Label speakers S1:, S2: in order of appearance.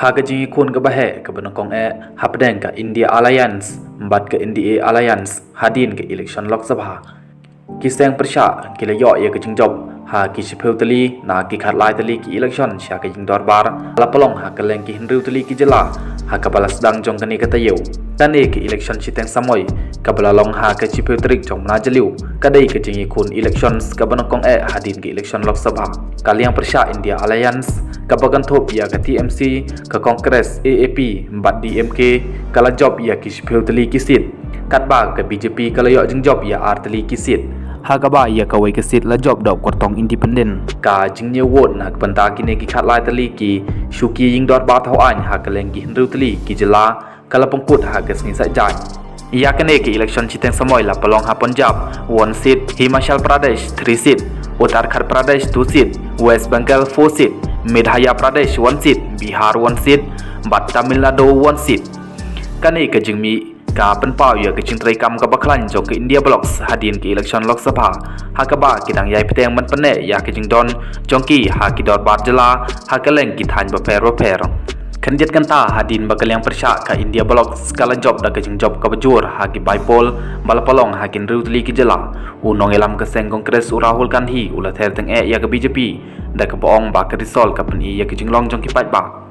S1: Hagaji kun ke bahe ke benokong hapdeng ke India Alliance mbat ke NDA Alliance hadin ke election Lok Sabha kiseng persya kila yo ye ke jingjob ha ki sipeu tali na ki khat lai tali ki election sya ke jing dorbar la polong ha ke leng ki hinriu tali ki jela ha ka balas dang jong kani kata yeu kan ke election siteng samoy ka balalong ha ke sipeu trik jong na jeliu kadai ke jingi kun elections ka benokong hadin ke election Lok Sabha kaliang persya India Alliance ka bagan thop ya ka TMC ka Congress AAP mbat DMK kala job ya ki sipeu tali ki sit kat ba ka BJP kala yo jing job ya ar tali ki sit Hagaba ia kawai kesit la job dok kortong independen ka jingnya won nak penta kini ki khat lai tali ki shuki ying dot ba thau an ha kaleng ki hinru tali ki jela kala pengkut ha ke sni sa jai ia kene ki election chiteng samoy la palong ha Punjab 1 seat Himachal Pradesh 3 seat Uttarakhand Pradesh 2 seat West Bengal 4 seat Madhya Pradesh 1 seat Bihar 1 seat bat Tamil Nadu 1 seat kane ke jingmi ka penpau ya ke cintrai kam ka baklan jong ke India Blocks hadin ke election Lok Sabha ha ka ba kidang yai peteng man pene ya ke jingdon jongki ha ki dot bar jela ha ka leng ki than ba per kanjet kanta hadin bakalyang persya ka India Blocks kala job da ke jing job ka bajur ha ki baipol balapalong ha kin riutli ki jela unong elam ke seng Kongres Rahul Gandhi ula ther teng ya ke BJP da ke boong ba ke risol ka pen ya ke jinglong jong ki pat ba